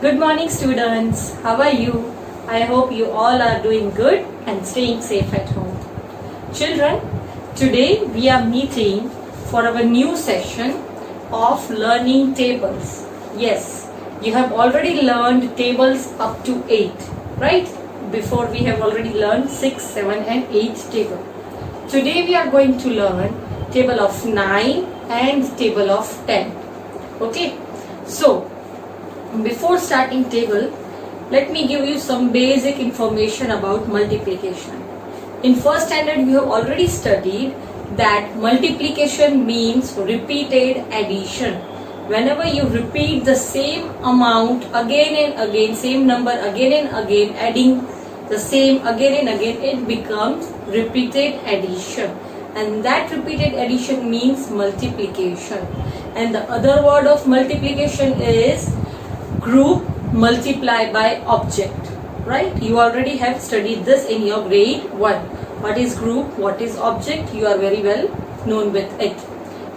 Good morning, students. How are you? I hope you all are doing good and staying safe at home. Children, today we are meeting for our new session of learning tables. Yes, you have already learned tables up to 8, right? Before we have already learned 6, 7 and 8 table. Today we are going to learn table of 9 and table of 10. Okay, so before starting table, let me give you some basic information about multiplication. In first standard, you have already studied that multiplication means repeated addition. Whenever you repeat the same amount again and again, same number again and again, adding the same again and again, it becomes repeated addition. And that repeated addition means multiplication. And the other word of multiplication is group multiply by object, right? You already have studied this in your grade 1. What is group, what is object? You are very well known with it.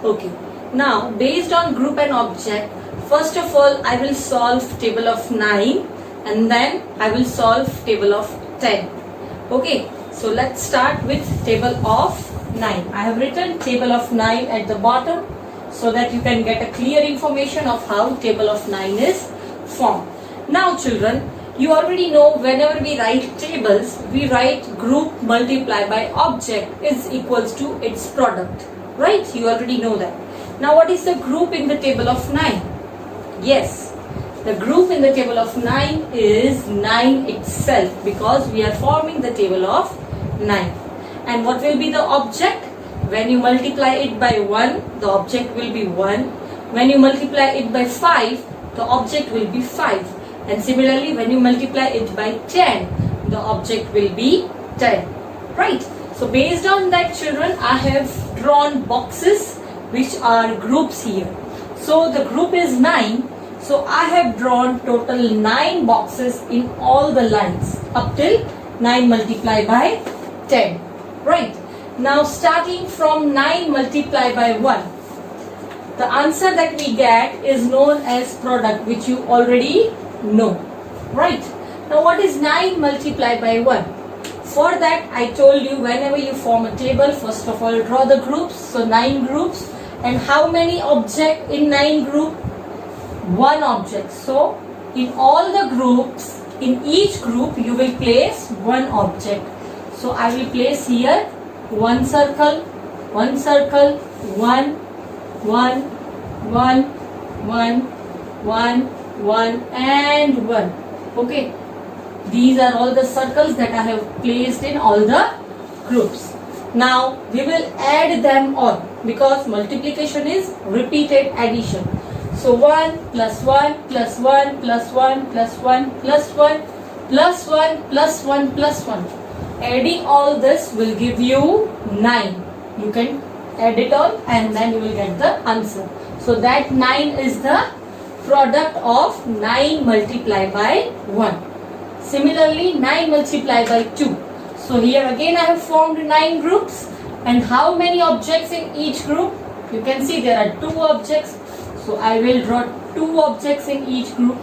Okay, now based on group and object, first of all I will solve table of 9 and then I will solve table of 10. Okay, so let's start with table of 9. I have written table of 9 at the bottom so that you can get a clear information of how table of 9 is formed. Now children, you already know whenever we write tables, we write group multiply by object is equals to its product, right? You already know that. Now what is the group in the table of 9? Yes, the group in the table of 9 is 9 itself because we are forming the table of 9. And what will be the object? When you multiply it by 1, the object will be 1. When you multiply it by 5, the object will be 5. And similarly, when you multiply it by 10, the object will be 10. Right? So based on that, children, I have drawn boxes which are groups here. So the group is 9. So I have drawn total 9 boxes in all the lines up till 9 multiplied by 10. Right? Now starting from 9 multiplied by 1. The answer that we get is known as product, which you already know, right? Now what is 9 multiplied by 1? For that I told you whenever you form a table, first of all draw the groups. So 9 groups, and how many objects in 9 group? 1 object. So in all the groups, in each group you will place 1 object. So I will place here 1 circle, 1 circle, 1, 1, 1, 1, 1, 1 and 1. Okay, these are all the circles that I have placed in all the groups. Now we will add them all because multiplication is repeated addition. So 1 plus 1 plus 1 plus 1 plus 1 plus 1 plus 1 plus 1 plus 1. Adding all this will give you 9. You can add it all and then you will get the answer. So that 9 is the product of 9 multiplied by 1. Similarly, 9 multiplied by 2. So here again I have formed 9 groups. And how many objects in each group? You can see there are 2 objects. So I will draw 2 objects in each group.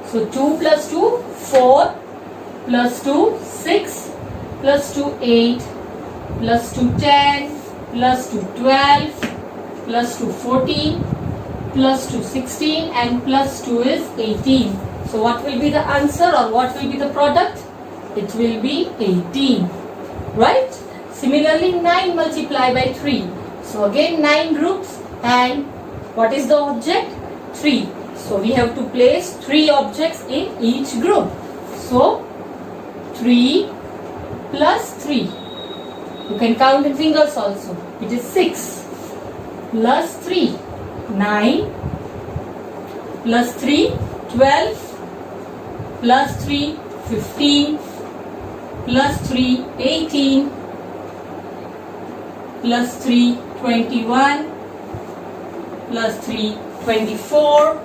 So 2 plus 2, 4, plus 2, 6, plus 2, 8, plus 2, 10, plus 2, 12, plus 2, 14, plus 2, 16 and plus 2 is 18. So what will be the answer or what will be the product? It will be 18. Right? Similarly, 9 multiplied by 3. So again 9 groups and what is the object? 3. So we have to place 3 objects in each group. So 3 plus 3. You can count in fingers also. It is 6 plus 3. 9 plus 3, 12 plus 3, 15 plus 3, 18 plus 3, 21 plus 3, 24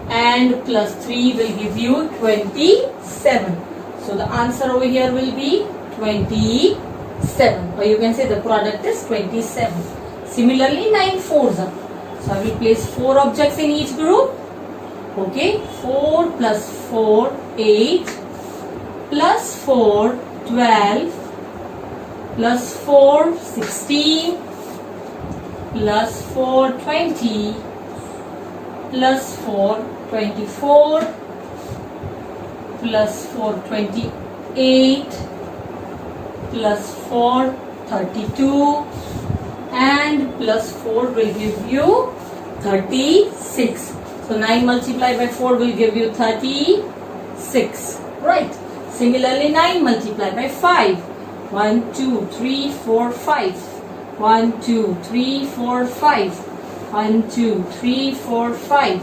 and plus 3 will give you 27. So the answer over here will be 27, or you can say the product is 27. Similarly, 9 fours are. So I will place 4 objects in each group. Okay, 4 plus 4, 8, plus 4, 12, plus 4, 16, plus 4, 20, plus 4, 24, plus 4, 28, plus 4, 32, and plus 4 will give you 36. So 9 multiplied by 4 will give you 36. Right. Similarly, 9 multiplied by 5. 1, 2, 3, 4, 5. 1, 2, 3, 4, 5. 1, 2, 3, 4, 5.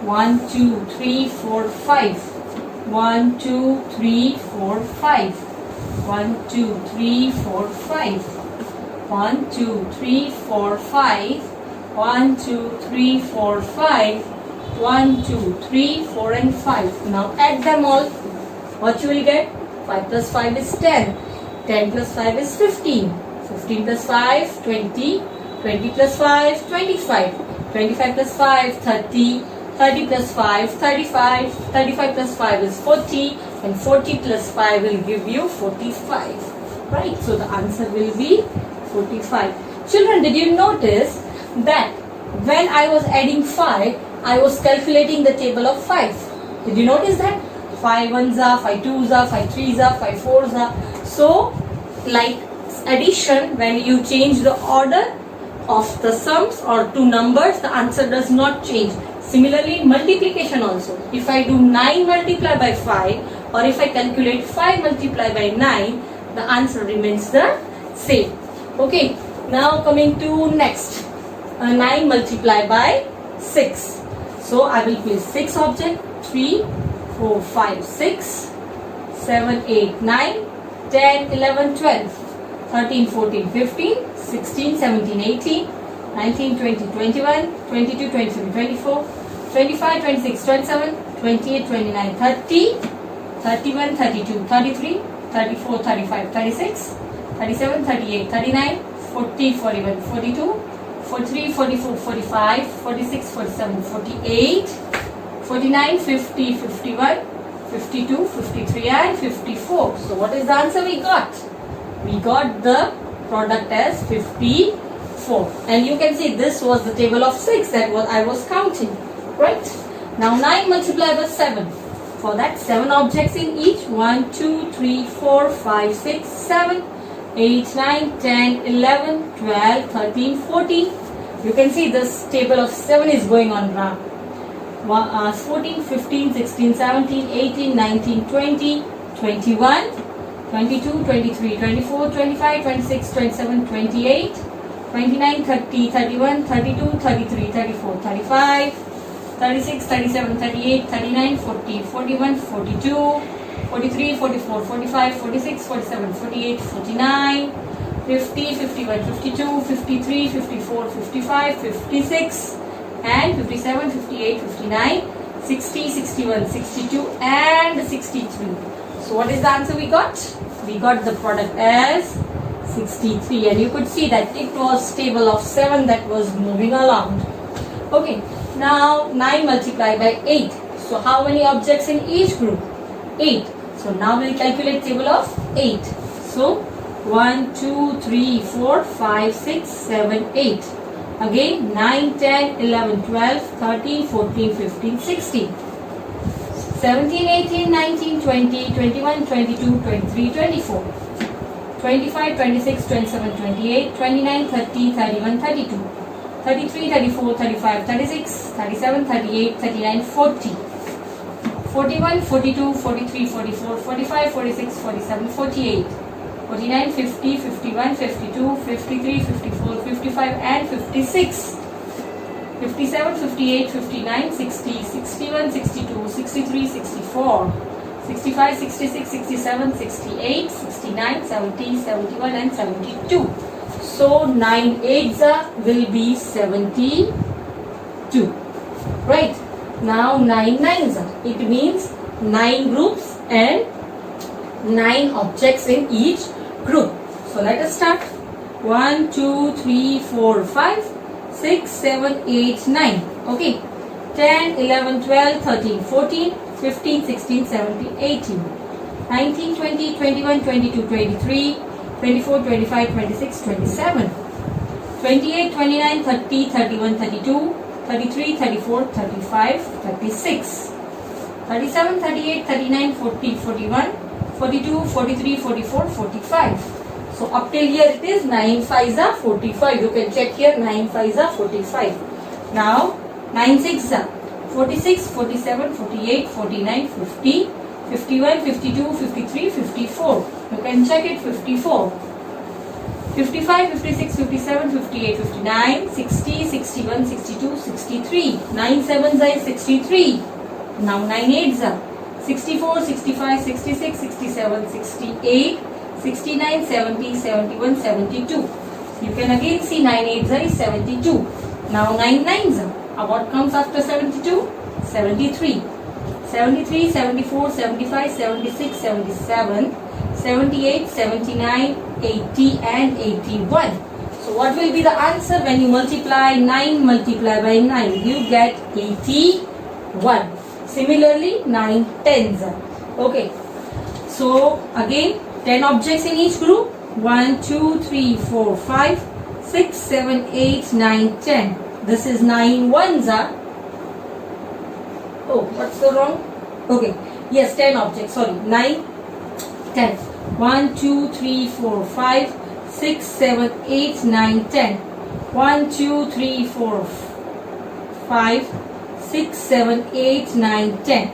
1, 2, 3, 4, 5. 1, 2, 3, 4, 5. 1, 2, 3, 4, 5. 1, 2, 3, 4, 5. 1, 2, 3, 4, 5. 1, 2, 3, 4 and 5. Now add them all. What you will get? 5 plus 5 is 10. 10 plus 5 is 15. 15 plus 5, 20. 20 plus 5, 25. 25 plus 5, 30. 30 plus 5, 35. 35 plus 5 is 40. And 40 plus 5 will give you 45. Right? So the answer will be 45. Children, did you notice that when I was adding 5, I was calculating the table of 5. Did you notice that? 5 ones are, 5 twos are, 5 threes are, 5 fours are. So, like addition, when you change the order of the sums or two numbers, the answer does not change. Similarly, multiplication also. If I do 9 multiplied by 5 or if I calculate 5 multiplied by 9, the answer remains the same. Okay, now coming to next. 9 multiplied by 6. So I will place 6 objects. 3, 4, 5, 6, 7, 8, 9, 10, 11, 12, 13, 14, 15, 16, 17, 18, 19, 20, 21, 22, 23, 24, 25, 26, 27, 28, 29, 30, 31, 32, 33, 34, 35, 36, 37, 38, 39, 40, 41, 42, 43, 44, 45, 46, 47, 48, 49, 50, 51, 52, 53 and 54. So what is the answer we got? We got the product as 54. And you can see this was the table of 6 that I was counting. Right? Now 9 multiplied by 7. For that 7 objects in each. 1, 2, 3, 4, 5, 6, 7, 8, 9, 10, 11, 12, 13, 14. You can see this table of 7 is going on now. 14, 15, 16, 17, 18, 19, 20, 21, 22, 23, 24, 25, 26, 27, 28, 29, 30, 31, 32, 33, 34, 35, 36, 37, 38, 39, 40, 41, 42, 43, 44, 45, 46, 47, 48, 49, 50, 51, 52, 53, 54, 55, 56, and 57, 58, 59, 60, 61, 62 and 63. So what is the answer we got? We got the product as 63, and you could see that it was table of 7 that was moving along. Okay, now 9 multiplied by 8. So how many objects in each group? 8. So now we'll calculate table of 8. So 1, 2, 3, 4, 5, 6, 7, 8. Again 9, 10, 11, 12, 13, 14, 15, 16, 17, 18, 19, 20, 21, 22, 23, 24, 25, 26, 27, 28, 29, 30, 31, 32, 33, 34, 35, 36, 37, 38, 39, 40, 41, 42, 43, 44, 45, 46, 47, 48, 49, 50, 51, 52, 53, 54, 55 and 56. 57, 58, 59, 60, 61, 62, 63, 64, 65, 66, 67, 68, 69, 70, 71 and 72. So 9 8s will be 72. Right. Now 9 9s. It means 9 groups and 9 objects in each group. So let us start. 1, 2, 3, 4, 5, 6, 7, 8, 9. Okay. 10, 11, 12, 13, 14, 15, 16, 17, 18, 19, 20, 21, 22, 23, 24, 25, 26, 27, 28, 29, 30, 31, 32, 33, 34, 35, 36, 37, 38, 39, 40, 41, 42, 43, 44, 45. So up till here it is 9 5s are 45. You can check here 9 5s are 45. Now 9 6s are 46, 47, 48, 49, 50, 51, 52, 53, 54. You can check it 54. 55, 56, 57, 58, 59, 60, 61, 62, 63. 9 7s are 63. Now 9 8s are 64, 65, 66, 67, 68, 69, 70, 71, 72. You can again see 9 8s are 72. Now 9 9s are. What comes after 72? 73. 73, 74, 75, 76, 77, 78, 79, 80 and 81. So what will be the answer when you multiply 9 multiply by 9? You get 81. Similarly 9 10s are. Okay. So again 10 objects in each group. 1, 2, 3, 4, 5, 6, 7, 8, 9, 10. This is 9 1s are. Oh, what's the wrong? Okay. Yes, 10 objects. Sorry. 9, 10. 1, 2, 3, 4, 5, 6, 7, 8, 9, 10. 1, 2, 3, 4, 5, 6, 7, 8, 9, 10.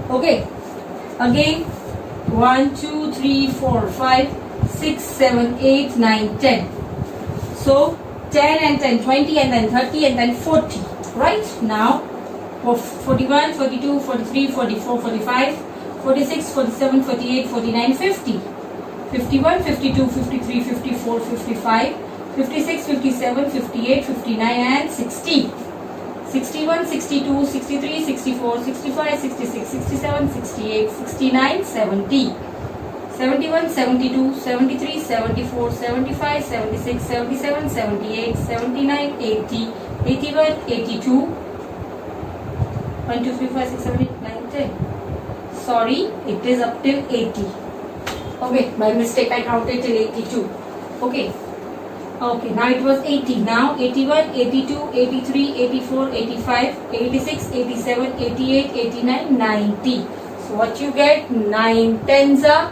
Okay. Again. 1, 2, 3, 4, 5, 6, 7, 8, 9, 10. So 10 and 10, 20 and then 30 and then 40. Right? Now 41, 42, 43, 44, 45, 46, 47, 48, 49, 50. 51, 52, 53, 54, 55, 56, 57, 58, 59 and 60. 61, 62, 63, 64, 65, 66, 67, 68, 69, 70. 71, 72, 73, 74, 75, 76, 77, 78, 79, 80, 81, 82. 1, 2, 3, 4, 5, 6, 7, 8, 9, 10. Sorry, it is up till 80. Okay, by mistake I counted till 82. Okay. Okay, now it was 80. Now 81, 82, 83, 84, 85, 86, 87, 88, 89, 90. So what you get? 9 10s are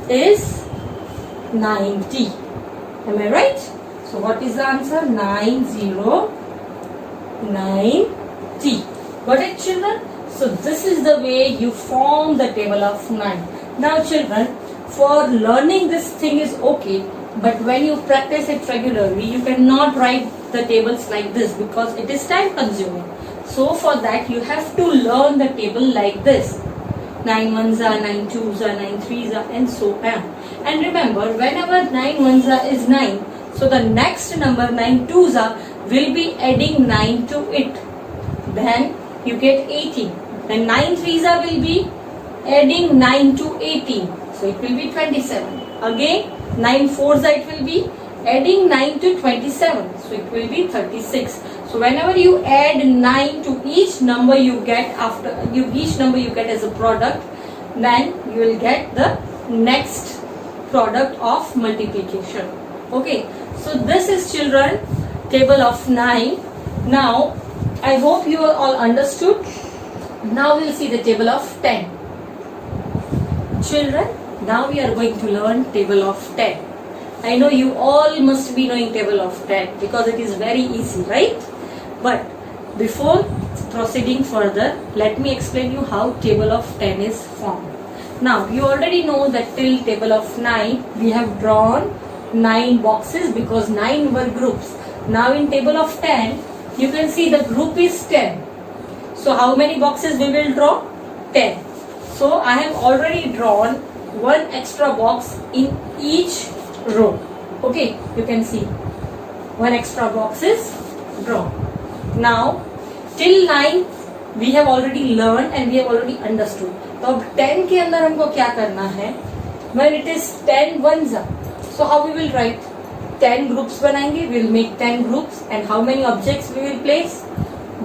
is 90. Am I right? So what is the answer? 90, 90. Got it, children? So this is the way you form the table of 9. Now children, for learning this thing is okay, but when you practice it regularly, you cannot write the tables like this because it is time consuming. So for that you have to learn the table like this. 9 1s are, 9 2s are, 9 3s are and so on. And remember, whenever 9 1s are is 9, so the next number 9 2s are will be adding 9 to it. Then you get 18. Then 9 3s are will be adding 9 to 18. So it will be 27. Again 9 4s are it will be adding 9 to 27. So it will be 36. So whenever you add 9 to each number you get each number you get as a product, then you will get the next product of multiplication. Okay. So this is children table of 9. Now I hope you all understood. Now we will see the table of 10. Children, now we are going to learn table of 10. I know you all must be knowing table of 10 because it is very easy, right? But before proceeding further, let me explain you how table of 10 is formed. Now you already know that till table of 9 we have drawn 9 boxes because 9 were groups. Now in table of 10 you can see the group is 10. So how many boxes we will draw? 10. So I have already drawn one extra box in each row. Okay, you can see one extra box is drawn. Now till 9 we have already learned and we have already understood. तो अब 10 के अंदर हमको क्या करना है? When it is 10 1s are, so how we will write? 10 groups बनाएंगे, we will make 10 groups and how many objects we will place?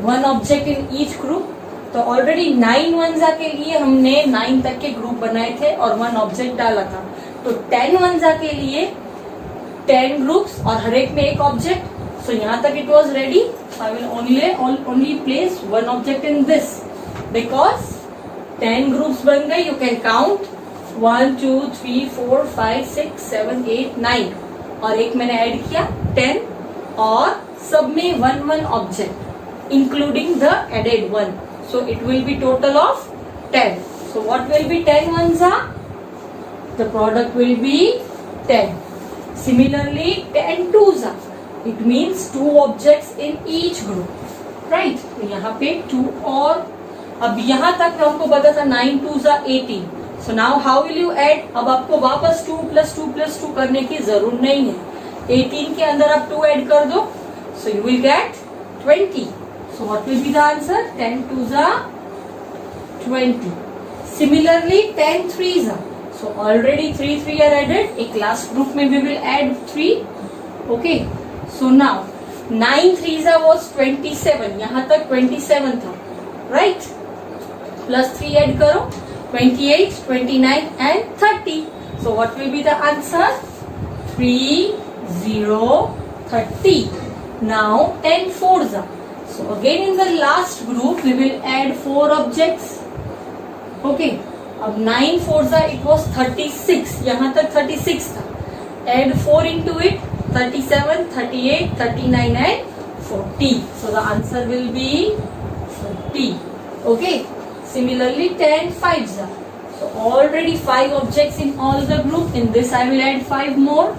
1 object in each group. तो ऑलरेडी 9 वंजा के लिए हमने 9 तक के ग्रुप बनाए थे और 1 ऑब्जेक्ट डाला था. तो 10 वंजा के लिए 10 ग्रुप्स और हर एक में एक ऑब्जेक्ट. सो यहाँ तक it was ready. I will only place 1 object in this because 10 groups बन गए. यू कैन काउंट 1 2 3 4 5 6 7 8 9 और एक मैंने ऐड किया 10 और सब में 1 object including the added 1. So it will be total of 10. So what will be 10 ones are? The product will be 10. Similarly 10 twos are. It means 2 objects in each group. Right? तो यहाँ पे 2 और अब यहाँ तक हमको पता था 9 twos are 18. So now how will you add? अब आपको वापस 2 plus 2 plus 2 करने की जरूरत नहीं है. 18 के अंदर आप 2 ऐड कर दो. So you will get 20. So what will be the answer? 10 twos are 20. Similarly 10 threes are. So already 3 are added. एक last group में we will add 3. Okay. So now 9 threes are was 27. यहाँ तक 27 था. Right? Plus 3 add करो. 28, 29 and 30. So what will be the answer? 3, 0, 30. Now 10 fours are. So again in the last group we will add 4 objects. Okay. अब 9 fours are it was 36. यहाँ तक 36 था. Add 4 into it. 37, 38, 39 and 40. So the answer will be 40. Okay. Similarly 10 fives are. So already 5 objects in all the group. In this I will add 5 more.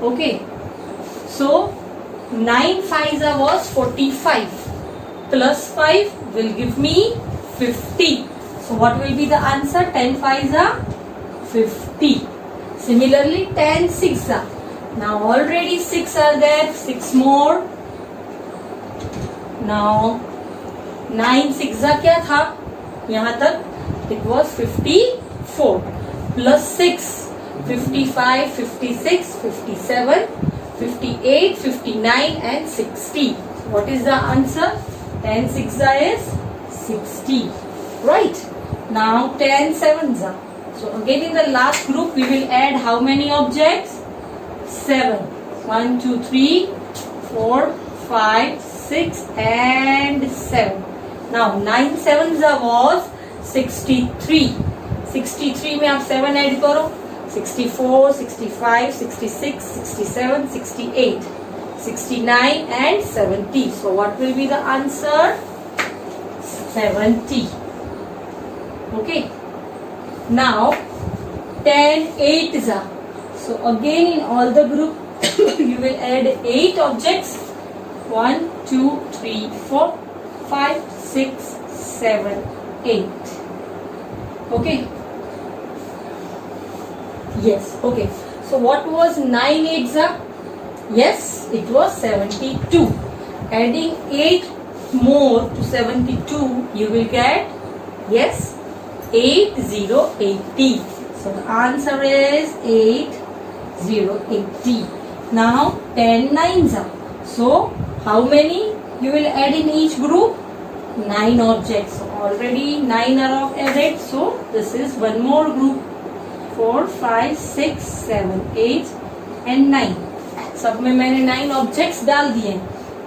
Okay. So 9 fives are was 45 plus 5 will give me 50. So what will be the answer? 10 fives are 50. Similarly 10 six are. Now already 6 are there. 6 more. Now 9 six are क्या था? यहाँ तक it was 54 plus 6 55 56 57 58, 59 and 60. What is the answer? 10 sixes is 60. Right? Now 10 sevens are. So again in the last group we will add how many objects? 7. 1, 2, 3, 4, 5, 6 and 7. Now 9 sevens are was 63. 63 में आप 7 add करो. 64, 65, 66, 67, 68, 69 and 70. So what will be the answer? 70. Okay. Now 10 eights are. So again in all the group you will add 8 objects. 1, 2, 3, 4, 5, 6, 7, 8. Okay. Yes. Okay. So what was 9 eights are? Yes, it was 72. Adding 8 more to 72, you will get, yes, 8080. So the answer is 8080. Now 10 nines are. So how many you will add in each group? 9 objects. So already 9 are added. So this is one more group. 4, 5, 6, 7, 8 and 9. सब में मैंने 9 objects डाल दिए.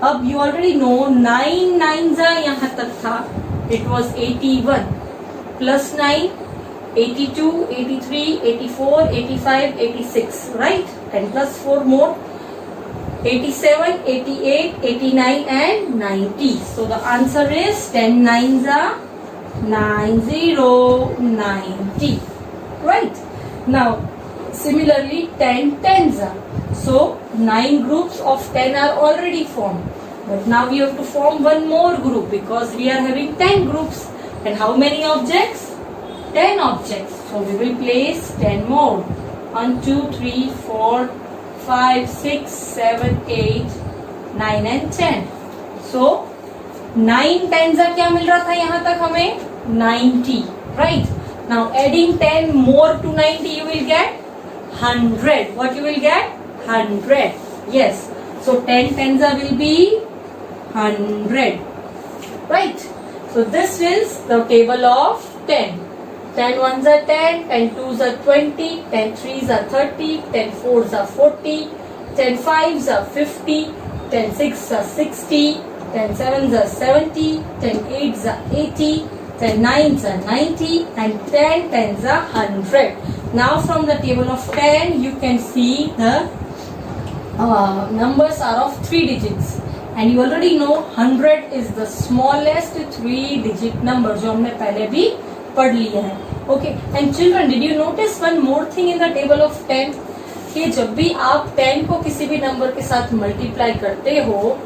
अब you already know 9 nines यहाँ तक था. It was 81 plus 9 82, 83, 84, 85, 86, right? And plus 4 more 87, 88, 89 and 90. So the answer is 10 nines are 90, 90. Right? Now similarly 10 tens are. So 9 groups of 10 are already formed. But now we have to form one more group because we are having 10 groups. And how many objects? 10 objects. So we will place 10 more. 1, 2, 3, 4, 5, 6, 7, 8, 9 and 10. So 9 tens are क्या मिल रहा था यहाँ तक हमें? 90. Right? Now adding 10 more to 90 you will get 100. What you will get? 100. Yes. So 10 tens will be 100. right? So this is the table of 10. 10 ones are 10, 10 twos are 20, 10 threes are 30, 10 fours are 40, 10 fives are 50, 10 sixes are 60, 10 sevens are 70, 10 eights are 80, 10 nines are 90, and 10 tens are 100. Now from the table of 10 you can see the numbers are of 3 digits, and you already know 100 is the smallest 3 digit number जो हमने पहले भी पढ़ लिया है. Okay, and children, did you notice one more thing in the table of 10? कि जब भी आप 10 को किसी भी नंबर के साथ मल्टीप्लाई करते हो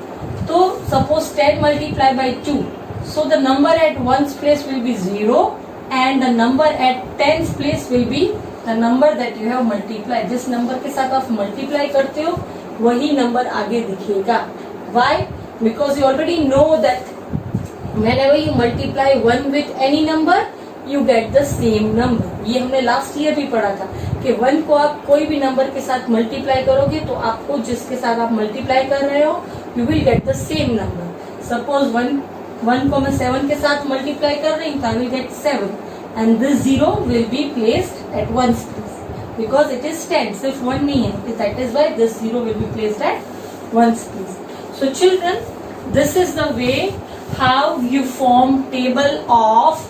तो suppose 10 multiply by 2, so the number at ones place will be 0 and the number at tens place will be the number that you have multiplied. जिस नंबर के साथ आप मल्टीप्लाई करते हो वही नंबर आगे दिखेगा. Why? Because you already know that whenever you multiply 1 with any number you get the same number. ये हमने लास्ट ईयर भी पढ़ा था कि 1 को आप कोई भी नंबर के साथ मल्टीप्लाई करोगे तो आपको जिसके साथ आप मल्टीप्लाई कर रहे हो you will get the same number. Suppose 1 को मैं 7 के साथ मल्टीप्लाई कर रही हूँ तो I will get 7 and this 0 will be placed at ones place because it is 10. सिर्फ 1 नहीं है, that is why this 0 will be placed at ones place. So children, this is the way how you form table of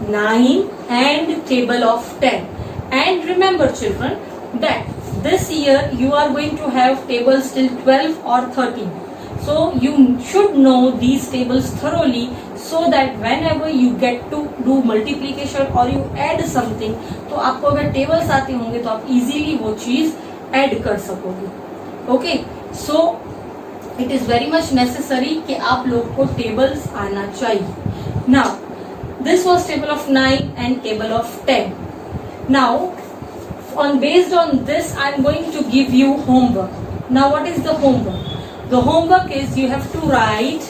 9 and table of 10. And remember children that this year you are going to have tables till 12 or 13. So you should know these tables thoroughly so that whenever you get to do multiplication or you add something, तो आपको अगर tables आते होंगे तो आप easily वो चीज add कर सकोगे. Okay, so it is very much necessary कि आप लोग को tables आना चाहिए. Now this was table of 9 and table of 10. Now based on this I am going to give you homework. Now what is the homework? The homework is you have to write,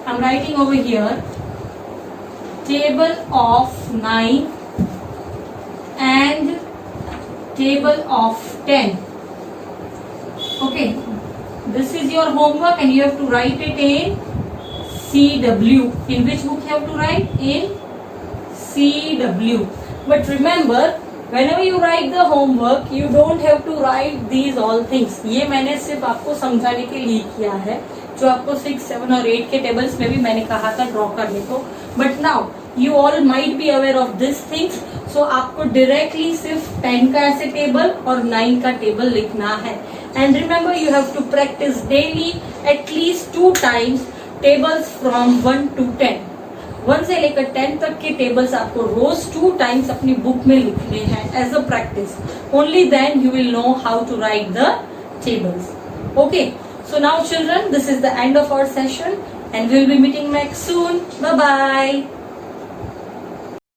I am writing over here, table of 9 and table of 10. Okay, this is your homework and you have to write it in CW. In which book you have to write? In CW. But remember, whenever you write the homework, you don't have to write these all things. ये मैंने सिर्फ आपको समझाने के लिए किया है, जो आपको 6, 7 और 8 के टेबल्स में भी मैंने कहा था ड्रॉ करने को. But now you all might be aware of these things. So आपको directly सिर्फ 10 का ऐसे टेबल और 9 का टेबल लिखना है. And remember you have to practice daily at least 2 times tables from 1 to 10. 1 से लेकर 10 तक के टेबल्स आपको रोज 2 टाइम्स अपनी बुक में लिखने हैं as a practice. Only then you will know how to write the tables. Okay, so now children, this is the end of our session and we will be meeting next soon. Bye bye.